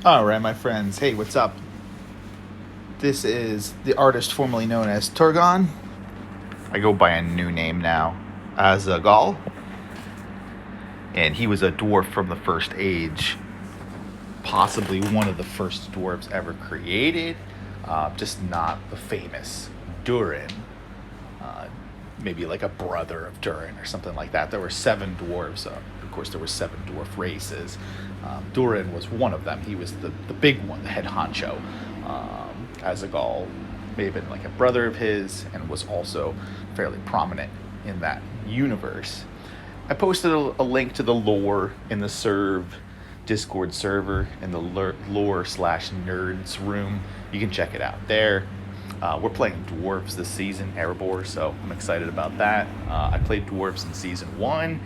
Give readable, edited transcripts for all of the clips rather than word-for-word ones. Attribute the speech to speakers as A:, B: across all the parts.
A: All right, my friends. Hey, what's up? This is the artist formerly known as Turgon. I go by a new name now, Azagal. And he was a dwarf from the First Age, possibly one of the first dwarves ever created, just not the famous Durin. Maybe like a brother of Durin or something like that. There were 7 dwarves. Of course, there were 7 dwarf races. Durin was one of them. He was the big one, the head honcho. Azagal may have been like a brother of his and was also fairly prominent in that universe. I posted a link to the lore in the Serve Discord server in the lore/nerds room. You can check it out there. We're playing dwarves this season, Erebor, so I'm excited about that. I played dwarves in season 1,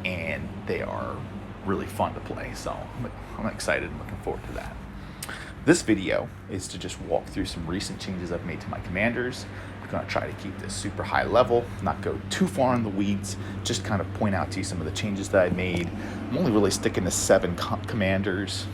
A: and they are really fun to play, so I'm excited and looking forward to that. This video is to just walk through some recent changes I've made to my commanders. I'm going to try to keep this super high level, not go too far in the weeds, just kind of point out to you some of the changes that I made. I'm only really sticking to 7 commanders.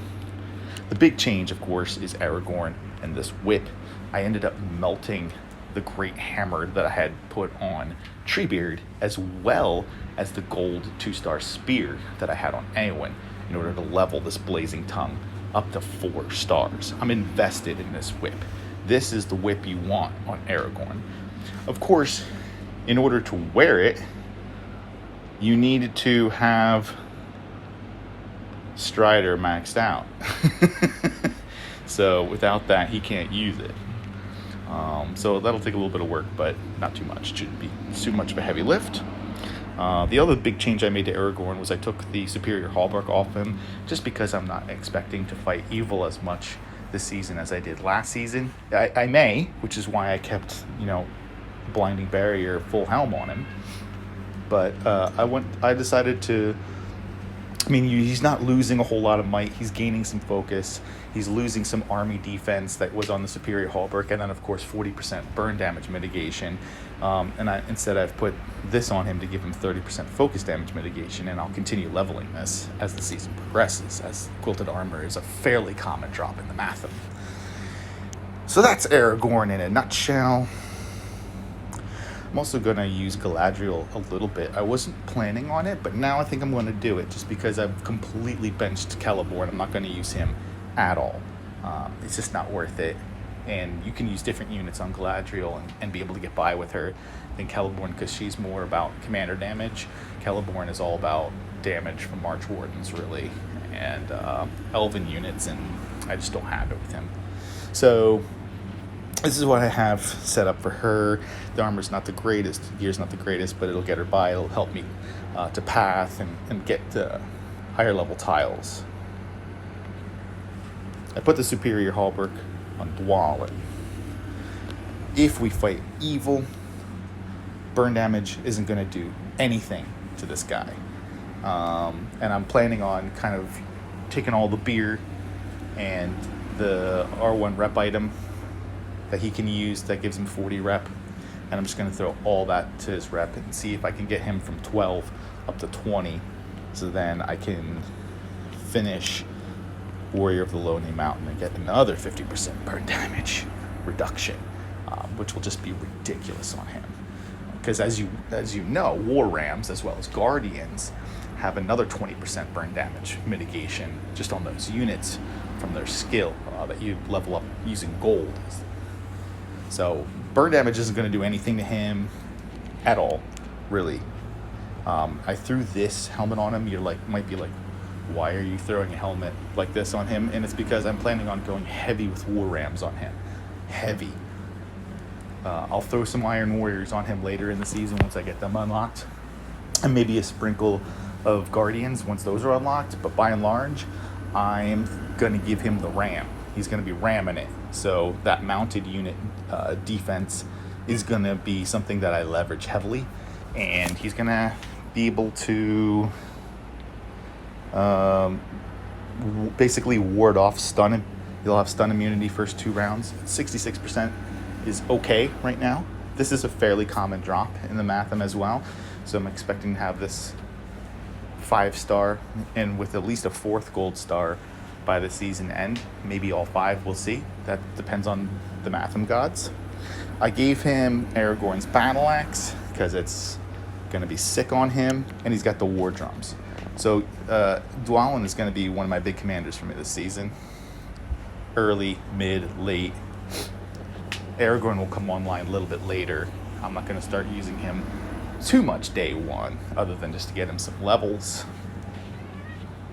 A: The big change, of course, is Aragorn and this whip. I ended up melting the great hammer that I had put on Treebeard, as well as the gold 2-star spear that I had on Eowyn, in order to level this blazing tongue up to 4 stars. I'm invested in this whip. This is the whip you want on Aragorn. Of course, in order to wear it, you needed to have Strider maxed out. So without that, he can't use it. So that'll take a little bit of work, but not too much. Shouldn't be too much of a heavy lift. The other big change I made to Aragorn was I took the Superior Hallmark off him, just because I'm not expecting to fight evil as much this season as I did last season. I may, which is why I kept, Blinding Barrier full helm on him. But I decided to. He's not losing a whole lot of might. He's gaining some focus. He's losing some army defense that was on the Superior Hallmark, and then, of course, 40% burn damage mitigation. Instead, I've put this on him to give him 30% focus damage mitigation, and I'll continue leveling this as the season progresses, as quilted armor is a fairly common drop in the Matham. So that's Aragorn in a nutshell. I'm also going to use Galadriel a little bit. I wasn't planning on it, but now I think I'm going to do it, just because I've completely benched Celeborn. I'm not going to use him at all. It's just not worth it. And you can use different units on Galadriel and be able to get by with her than Celeborn, because she's more about commander damage. Celeborn is all about damage from March Wardens, really, and elven units, and I just don't have it with him. So this is what I have set up for her. The armor's not the greatest, the gear's not the greatest, but it'll get her by. It'll help me to path and get higher level tiles. I put the Superior Hallmark on Dwalin. If we fight evil, burn damage isn't going to do anything to this guy. And I'm planning on kind of taking all the beer and the R1 rep item that he can use that gives him 40 rep, and I'm just going to throw all that to his rep and see if I can get him from 12 up to 20, so then I can finish Warrior of the Lonely Mountain and get another 50% burn damage reduction, which will just be ridiculous on him, because as you know, War Rams as well as Guardians have another 20% burn damage mitigation just on those units from their skill that you level up using gold. So burn damage isn't going to do anything to him at all, really. I threw this helmet on him. Might be like, why are you throwing a helmet like this on him? And it's because I'm planning on going heavy with War Rams on him. Heavy. I'll throw some Iron Warriors on him later in the season once I get them unlocked, and maybe a sprinkle of Guardians once those are unlocked. But by and large, I'm going to give him the Ram. He's going to be ramming it. So that mounted unit defense is going to be something that I leverage heavily. And he's going to be able to basically ward off stun. He'll have stun immunity first 2 rounds. 66% is okay right now. This is a fairly common drop in the Matham as well. So I'm expecting to have this 5-star and with at least a 4th gold star by the season end. Maybe all 5, we'll see. That depends on the Matham gods. I gave him Aragorn's battle axe because it's going to be sick on him, and he's got the war drums. So Dwalin is going to be one of my big commanders for me this season. Early, mid, late. Aragorn will come online a little bit later. I'm not going to start using him too much day 1, other than just to get him some levels.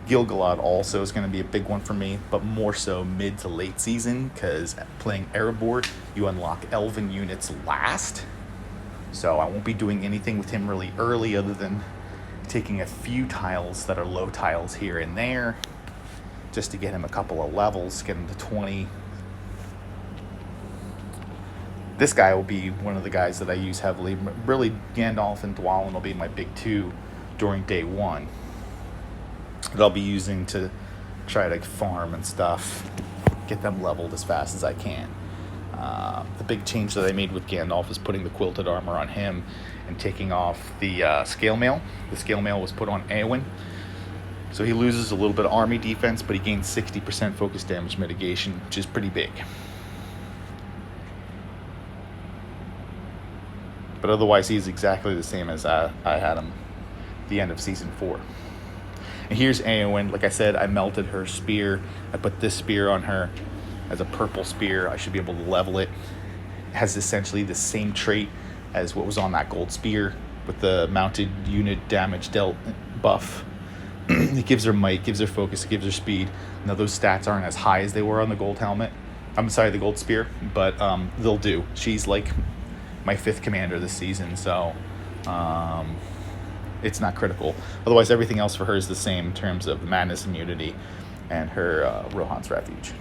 A: Gil-galad also is going to be a big one for me, but more so mid to late season, because playing Erebor, you unlock elven units last. So I won't be doing anything with him really early, other than taking a few tiles that are low tiles here and there, just to get him a couple of levels, get him to 20. This guy will be one of the guys that I use heavily. Really, Gandalf and Dwalin will be my big 2 during day 1. That I'll be using to try to farm and stuff, get them leveled as fast as I can. The big change that I made with Gandalf is putting the quilted armor on him and taking off the scale mail. The scale mail was put on Éowyn, so he loses a little bit of army defense, but he gains 60% focus damage mitigation, which is pretty big. But otherwise, he's exactly the same as I had him at the end of season 4. And here's Éowyn. Like I said, I melted her spear. I put this spear on her as a purple spear. I should be able to level it. It has essentially the same trait as what was on that gold spear with the mounted unit damage dealt buff. It gives her might, gives her focus, it gives her speed. Now those stats aren't as high as they were on the gold helmet. I'm sorry, the gold spear, but they'll do. She's like my 5th commander this season, so it's not critical. Otherwise, everything else for her is the same in terms of madness immunity and her Rohan's refuge.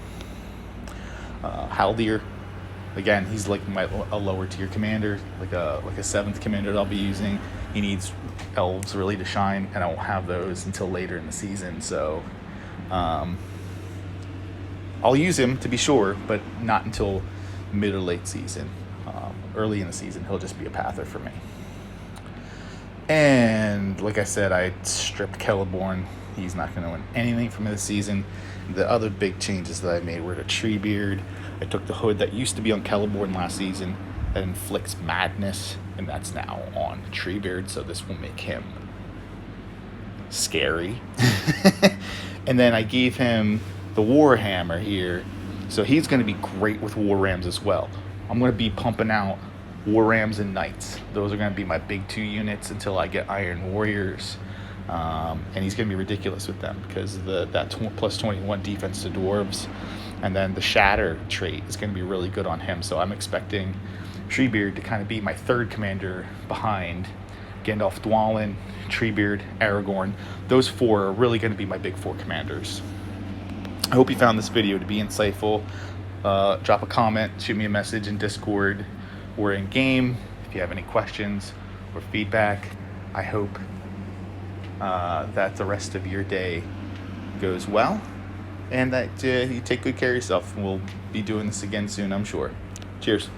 A: Haldir, again, he's like a lower tier commander, like a 7th commander that I'll be using. He needs elves really to shine, and I won't have those until later in the season. So I'll use him to be sure, but not until mid or late season. Early in the season, he'll just be a pather for me. And like I said, I stripped Celeborn. He's not going to win anything from this season. The other big changes that I made were to Treebeard. I took the hood that used to be on Celeborn last season that inflicts madness, and that's now on Treebeard, so this will make him scary. And then I gave him the Warhammer here, so he's going to be great with War Rams as well. I'm going to be pumping out War Rams and Knights. Those are going to be my big 2 units until I get Iron Warriors. And he's going to be ridiculous with them because of that plus 21 defense to dwarves. And then the Shatter trait is going to be really good on him. So I'm expecting Treebeard to kind of be my 3rd commander behind Gandalf, Dwalin, Treebeard, Aragorn. Those 4 are really going to be my big 4 commanders. I hope you found this video to be insightful. Drop a comment, shoot me a message in Discord or in game if you have any questions or feedback. I hope that the rest of your day goes well and that you take good care of yourself. We'll be doing this again soon, I'm sure. Cheers.